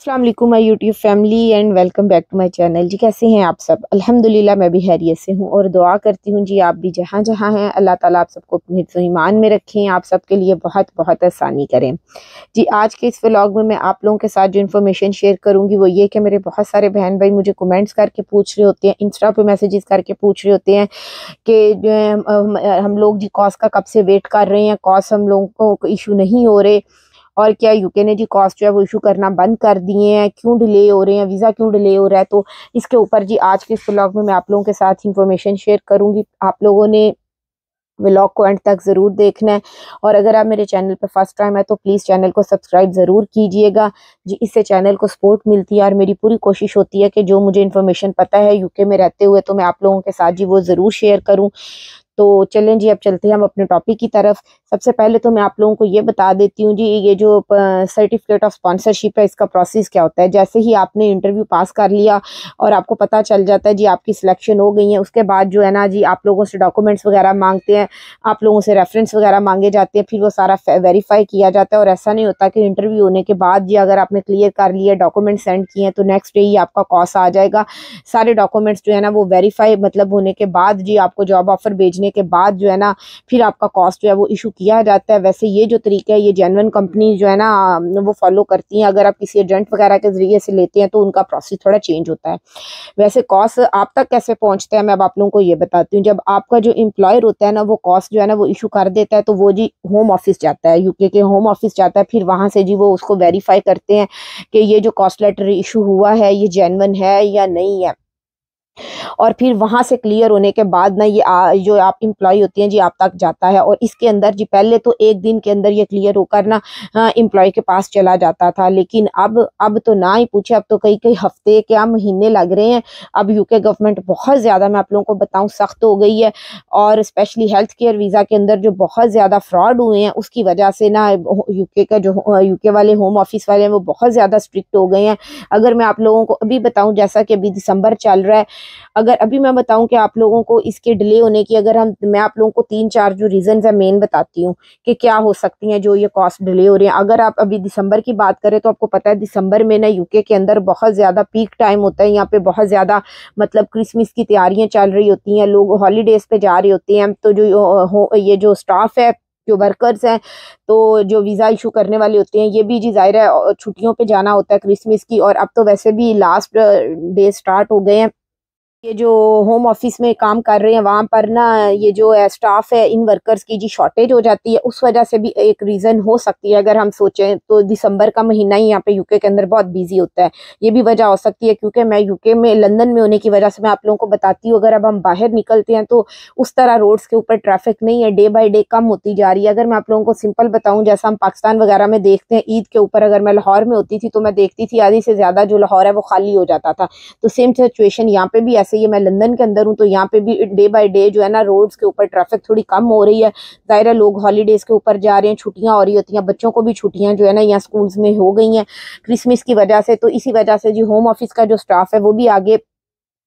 अस्सलाम वालेकुम my YouTube family and welcome back to my channel. जी कैसे हैं आप सब? अल्हम्दुलिल्लाह मैं भी खैरियत से हूँ और दुआ करती हूँ जी आप भी जहाँ जहाँ हैं अल्लाह ताला आप सबको अपने हिफ्ज़ ईमान में रखें, आप सबके लिए बहुत बहुत आसानी करें। जी आज के इस व्लॉग में मैं आप लोगों के साथ जो इन्फॉर्मेशन शेयर करूँगी वो ये कि मेरे बहुत सारे बहन भाई मुझे कमेंट्स करके पूछ रहे होते हैं, इंस्टा पे मैसेजेस करके पूछ रहे होते हैं कि जो है हम लोग जी कॉस्ट का कब से वेट कर रहे हैं, कॉस्ट हम लोगों को इशू नहीं हो रहे और क्या यूके ने जी कॉस्ट जो है वो इशू करना बंद कर दिए हैं, क्यों डिले हो रहे हैं, वीज़ा क्यों डिले हो रहा है। तो इसके ऊपर जी आज के इस व्लॉग में मैं आप लोगों के साथ इन्फॉर्मेशन शेयर करूँगी। आप लोगों ने व्लॉग को एंड तक ज़रूर देखना है और अगर आप मेरे चैनल पर फर्स्ट टाइम है तो प्लीज़ चैनल को सब्सक्राइब ज़रूर कीजिएगा जी, इससे चैनल को सपोर्ट मिलती है और मेरी पूरी कोशिश होती है कि जो मुझे इन्फॉर्मेशन पता है यूके में रहते हुए तो मैं आप लोगों के साथ जी वो ज़रूर शेयर करूँ। तो चलें जी अब चलते हैं हम अपने टॉपिक की तरफ। सबसे पहले तो मैं आप लोगों को ये बता देती हूँ जी ये जो सर्टिफिकेट ऑफ स्पॉन्सरशिप है इसका प्रोसेस क्या होता है। जैसे ही आपने इंटरव्यू पास कर लिया और आपको पता चल जाता है जी आपकी सिलेक्शन हो गई है, उसके बाद जो है ना जी आप लोगों से डॉक्यूमेंट्स वगैरह मांगते हैं, आप लोगों से रेफरेंस वगैरह मांगे जाते हैं, फिर वो सारा वेरीफाई किया जाता है। और ऐसा नहीं होता कि इंटरव्यू होने के बाद जी अगर आपने क्लियर कर लिया, डॉक्यूमेंट सेंड किए हैं तो नेक्स्ट डे ही आपका कॉस्ट आ जाएगा। सारे डॉक्यूमेंट्स जो है ना वो वेरीफाई मतलब होने के बाद जी आपको जॉब ऑफर भेजने के बाद जो है ना फिर आपका कॉस्ट जो है वो इशू किया जाता है। वैसे ये जो तरीका है ये जेन्युइन कंपनी जो है ना वो फॉलो करती हैं। अगर आप किसी एजेंट वगैरह के जरिए से लेते हैं तो उनका प्रोसेस थोड़ा चेंज होता है। वैसे कॉस्ट आप तक कैसे पहुंचता है मैं अब आप लोगों को ये बताती हूँ। जब आपका जो एम्प्लॉयर होता है ना वो कॉस्ट जो है ना वो इशू कर देता है तो वो जी होम ऑफिस जाता है, यूके के होम ऑफिस जाता है। फिर वहां से जी वो उसको वेरीफाई करते हैं कि ये जो कॉस्ट लेटर इशू हुआ है ये जेन्युइन है या नहीं है। और फिर वहाँ से क्लियर होने के बाद ना ये जो आप एम्प्लॉय होती हैं जी आप तक जाता है। और इसके अंदर जी पहले तो एक दिन के अंदर ये क्लियर होकर ना एम्प्लॉय के पास चला जाता था, लेकिन अब तो ना ही पूछे, अब तो कई कई हफ्ते क्या महीने लग रहे हैं। अब यूके गवर्नमेंट बहुत ज़्यादा मैं आप लोगों को बताऊं सख्त हो गई है और स्पेशली हेल्थ केयर वीज़ा के अंदर जो बहुत ज़्यादा फ्रॉड हुए हैं उसकी वजह से ना यूके का जो यूके वाले होम ऑफिस वाले हैं वो बहुत ज़्यादा स्ट्रिक्ट हो गए हैं। अगर मैं आप लोगों को अभी बताऊं, जैसा कि अभी दिसंबर चल रहा है, अगर अभी मैं बताऊं कि आप लोगों को इसके डिले होने की अगर मैं आप लोगों को 3-4 जो रीजंस है मेन बताती हूँ कि क्या हो सकती हैं जो ये कॉस्ट डिले हो रही है। अगर आप अभी दिसंबर की बात करें तो आपको पता है दिसंबर में ना यूके के अंदर बहुत ज़्यादा पीक टाइम होता है। यहाँ पे बहुत ज़्यादा मतलब क्रिसमस की तैयारियां चल रही होती हैं, लोग हॉलीडेज पे जा रहे होते हैं। तो जो ये जो स्टाफ है, जो वर्कर्स हैं, तो जो वीज़ा इशू करने वाले होते हैं, ये भी जी ज़ाहिर है छुट्टियों पे जाना होता है क्रिसमस की। और अब तो वैसे भी लास्ट डे स्टार्ट हो गए हैं। ये जो होम ऑफिस में काम कर रहे हैं वहाँ पर ना ये जो है स्टाफ है, इन वर्कर्स की जी शॉर्टेज हो जाती है। उस वजह से भी एक रीज़न हो सकती है। अगर हम सोचें तो दिसंबर का महीना ही यहाँ पे यूके के अंदर बहुत बिजी होता है, ये भी वजह हो सकती है। क्योंकि मैं यूके में लंदन में होने की वजह से मैं आप लोगों को बताती हूँ, अगर अब हम बाहर निकलते हैं तो उस तरह रोड्स के ऊपर ट्रैफिक नहीं है, डे बाई डे कम होती जा रही है। अगर मैं आप लोगों को सिंपल बताऊँ, जैसा हम पाकिस्तान वगैरह में देखते हैं ईद के ऊपर, अगर मैं लाहौर में होती थी तो मैं देखती थी आधी से ज़्यादा जो लाहौर है वो खाली हो जाता था। तो सेम सिचुएशन यहाँ पे भी ऐसे ही है। मैं लंदन के अंदर हूँ तो यहाँ पे भी डे बाय डे जो है ना रोड्स के ऊपर ट्रैफिक थोड़ी कम हो रही है। ज़ाहिर है लोग हॉलीडेज के ऊपर जा रहे हैं, छुट्टियां हो रही होती हैं, बच्चों को भी छुट्टियां जो है ना यहाँ स्कूल्स में हो गई हैं क्रिसमस की वजह से। तो इसी वजह से जी होम ऑफिस का जो स्टाफ है वो भी आगे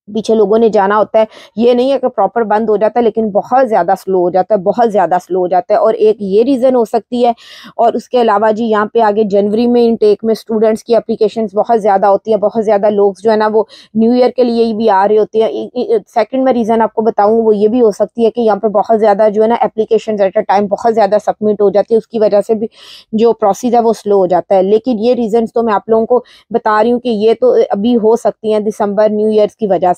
पीछे लोगों ने जाना होता है। ये नहीं है कि प्रॉपर बंद हो जाता है, लेकिन बहुत ज़्यादा स्लो हो जाता है, बहुत ज़्यादा स्लो हो जाता है। और एक ये रीज़न हो सकती है। और उसके अलावा जी यहाँ पे आगे जनवरी में इनटेक में स्टूडेंट्स की एप्लीकेशंस बहुत ज़्यादा होती है, बहुत ज़्यादा लोग जो है ना वो न्यू ईयर के लिए ही भी आ रहे होते हैं। सेकंड में रीज़न आपको बताऊँ वो ये भी हो सकती है कि यहाँ पे बहुत ज़्यादा जो है ना एप्लीकेशन एट अ टाइम बहुत ज़्यादा सबमिट हो जाती है, उसकी वजह से भी जो प्रोसेस है वो स्लो हो जाता है। लेकिन ये रीज़न्स तो मैं आप लोगों को बता रही हूँ कि ये तो अभी हो सकती हैं दिसंबर न्यू ईयर्स की वजह से।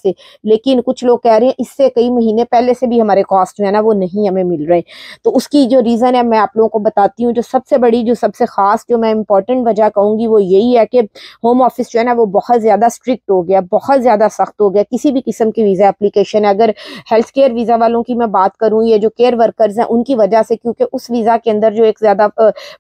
लेकिन कुछ लोग कह रहे हैं इससे कई महीने पहले से भी हमारे कॉस्ट जो है ना वो नहीं हमें मिल रहे। तो उसकी जो रीज़न है मैं आप लोगों को बताती हूँ। जो सबसे बड़ी जो सबसे खास जो मैं इंपॉर्टेंट वजह कहूँगी वो यही है कि होम ऑफिस जो है ना वो बहुत ज़्यादा स्ट्रिक्ट हो गया, बहुत ज़्यादा सख्त हो गया। किसी भी किस्म की वीज़ा एप्लीकेशन है, अगर हेल्थ केयर वीज़ा वालों की मैं बात करूँ, ये जो केयर वर्कर्स हैं उनकी वजह से, क्योंकि उस वीज़ा के अंदर जो एक ज़्यादा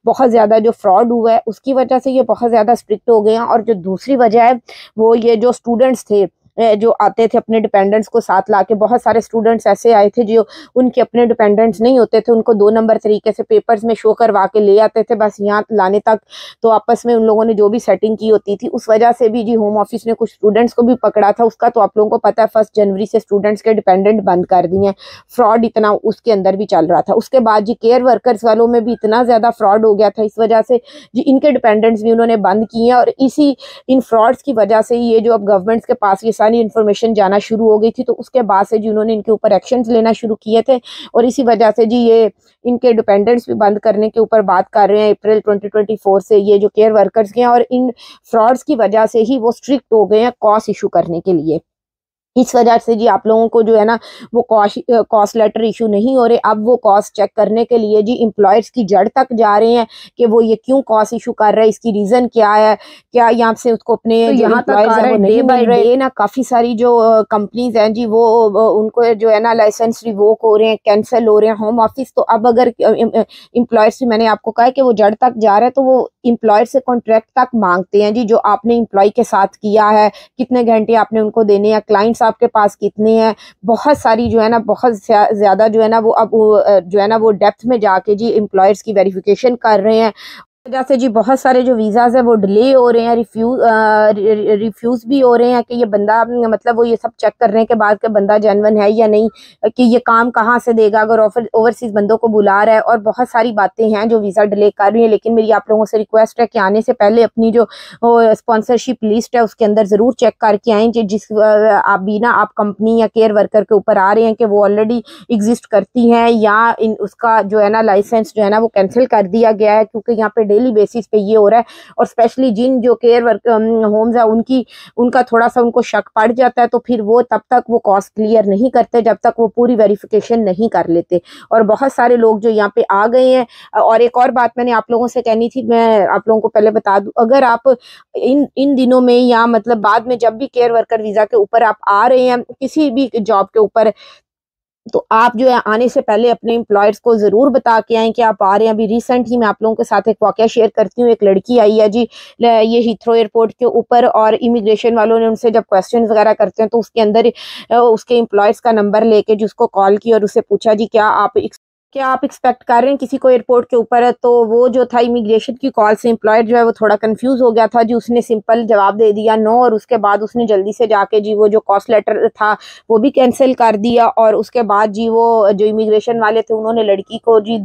बहुत ज़्यादा जो फ्रॉड हुआ है उसकी वजह से ये बहुत ज़्यादा स्ट्रिक्ट हो गए हैं। और जो दूसरी वजह है वो ये जो स्टूडेंट्स थे जो आते थे अपने डिपेंडेंट्स को साथ ला के, बहुत सारे स्टूडेंट्स ऐसे आए थे जो उनके अपने डिपेंडेंट्स नहीं होते थे, उनको 2 नंबर तरीके से पेपर्स में शो करवा के ले आते थे बस यहाँ लाने तक। तो आपस में उन लोगों ने जो भी सेटिंग की होती थी, उस वजह से भी जी होम ऑफिस ने कुछ स्टूडेंट्स को भी पकड़ा था। उसका तो आप लोगों को पता है 1 जनवरी से स्टूडेंट्स के डिपेंडेंट बंद कर दिए। फ्रॉड इतना उसके अंदर भी चल रहा था। उसके बाद जी केयर वर्कर्स वालों में भी इतना ज्यादा फ्रॉड हो गया था, इस वजह से जी इनके डिपेंडेंट्स भी उन्होंने बंद किए। और इसी इन फ्रॉड्स की वजह से ये जो अब गवर्नमेंट के पास ये सारी इन्फॉर्मेशन जाना शुरू हो गई थी, तो उसके बाद से जी उन्होंने इनके ऊपर एक्शन लेना शुरू किए थे। और इसी वजह से जी ये इनके डिपेंडेंट्स भी बंद करने के ऊपर बात कर रहे हैं अप्रैल 2024 से, ये जो केयर वर्कर्स के हैं। और इन फ्रॉड्स की वजह से ही वो स्ट्रिक्ट हो गए हैं कॉस्ट इशू करने के लिए। इस वजह से जी आप लोगों को जो है ना वो कॉस्ट लेटर इशू नहीं हो रहे। अब वो कॉस्ट चेक करने के लिए जी एम्प्लॉयर्स की जड़ तक जा रहे हैं कि वो ये क्यों कॉस्ट इशू कर रहा है, इसकी रीजन क्या है, क्या यहाँ से उसको अपने तो यहाँ तक आ रहा है डे बाय डे ना। काफी सारी जो कंपनीज हैं जी वो उनको जो है ना लाइसेंस रिवोक हो रहे हैं, कैंसिल हो रहे हैं होम ऑफिस। तो अब अगर एम्प्लॉयर्स, मैंने आपको कहा कि वो जड़ तक जा रहा है, तो वो एम्प्लॉयर से कॉन्ट्रैक्ट तक मांगते हैं जी, जो आपने एम्प्लॉय के साथ किया है, कितने घंटे आपने उनको देने हैं, क्लाइंट्स आपके पास कितने हैं। बहुत सारी जो है ना बहुत ज्यादा जो है ना वो अब जो है ना वो डेप्थ में जाके जी एम्प्लॉयर्स की वेरिफिकेशन कर रहे हैं। वजह से जी बहुत सारे जो वीज़ाज है वो डिले हो रहे हैं, रिफ्यूज़ भी हो रहे हैं कि ये बंदा, मतलब वो ये सब चेक करने के बाद कि बंदा जेन्युइन है या नहीं, कि ये काम कहाँ से देगा अगर ओवरसीज़ बंदों को बुला रहा है। और बहुत सारी बातें हैं जो वीज़ा डिले कर रही हैं। लेकिन मेरी आप लोगों से रिक्वेस्ट है कि आने से पहले अपनी जो स्पॉन्सरशिप लिस्ट है उसके अंदर ज़रूर चेक करके आएँ, जिस आप भी ना आप कंपनी या केयर वर्कर के ऊपर आ रहे हैं कि वो ऑलरेडी एग्जिस्ट करती हैं, या उसका जो है ना लाइसेंस जो है ना वो कैंसिल कर दिया गया है, क्योंकि यहाँ पे डेली बेसिस पे ये हो रहा है। और स्पेशली जिन जो केयर वर्क होम्स है उनका थोड़ा सा उनको शक पड़ जाता है, तो फिर वो तब तक वो कॉस्ट क्लियर नहीं करते जब तक वो पूरी वेरिफिकेशन नहीं कर लेते। और बहुत सारे लोग जो यहाँ पे आ गए हैं। और एक और बात मैंने आप लोगों से कहनी थी, मैं आप लोगों को पहले बता दूं, अगर आप इन दिनों में या मतलब बाद में जब भी केयर वर्कर वीजा के ऊपर आप आ रहे हैं किसी भी जॉब के ऊपर, तो आप जो है आने से पहले अपने एम्प्लॉयर्स को जरूर बता के आएं कि आप आ रहे हैं। अभी रिसेंट ही मैं आप लोगों के साथ एक वाकया शेयर करती हूँ। एक लड़की आई है जी ये हीथ्रो एयरपोर्ट के ऊपर, और इमिग्रेशन वालों ने उनसे जब क्वेश्चन वगैरह करते हैं तो उसके अंदर उसके एम्प्लॉयर्स का नंबर लेके जिसको कॉल की और उससे पूछा जी क्या आप एक्सपेक्ट कर रहे हैं किसी को एयरपोर्ट के ऊपर है। तो वो जो था इमिग्रेशन की कॉल से एम्प्लॉयर जो है वो थोड़ा कंफ्यूज हो गया था जी, उसने सिंपल जवाब दे दिया नो। और उसके बाद उसने जल्दी से जाके जी वो जो कॉस्ट लेटर था वो भी कैंसिल कर दिया। और उसके बाद जी वो जो इमिग्रेशन वाले थे उन्होंने लड़की को जी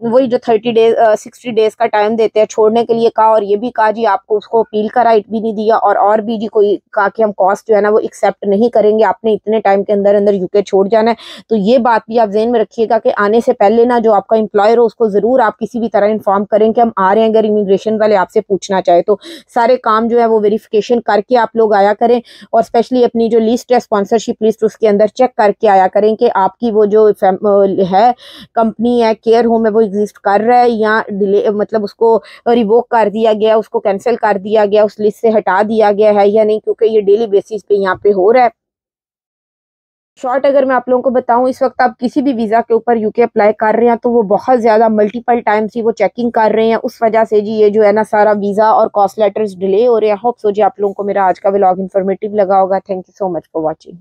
वही जो 60 डेज का टाइम देते हैं छोड़ने के लिए कहा, और ये भी कहा जी आपको उसको अपील का राइट भी नहीं दिया। और भी जी कोई कहा कि हम कॉस्ट जो है ना वो एक्सेप्ट नहीं करेंगे, आपने इतने टाइम के अंदर अंदर यूके छोड़ जाना है। तो ये बात भी आप ज़हन में रखिएगा कि आने से पहले ना जो आपका एम्प्लॉयर हो उसको जरूर आप किसी भी तरह इन्फॉर्म करें कि हम आ रहे हैं। अगर इमिग्रेशन वाले आपसे पूछना चाहे तो सारे काम जो है वो वेरिफिकेशन करके आप लोग आया करें। और स्पेशली अपनी जो लिस्ट है स्पॉन्सरशिप लिस्ट उसके अंदर चेक करके आया करें कि आपकी वो जो है कंपनी है केयर होम है वो एग्जिस्ट कर रहा है या डिले, मतलब उसको रिवोक कर दिया गया, उसको कैंसिल कर दिया गया, उस लिस्ट से हटा दिया गया है या नहीं, क्योंकि ये डेली बेसिस पे यहाँ पे हो रहा है। शॉर्ट अगर मैं आप लोगों को बताऊं, इस वक्त आप किसी भी वीज़ा के ऊपर यूके अप्लाई कर रहे हैं तो वो बहुत ज़्यादा मल्टीपल टाइम्स ही वो चेकिंग कर रहे हैं। उस वजह से जी ये जो है ना सारा वीज़ा और कॉस्ट लेटर्स डिले हो रहे हैं। होप सो जी आप लोगों को मेरा आज का व्लॉग इन्फॉर्मेटिव लगा होगा। Thank you so much for watching.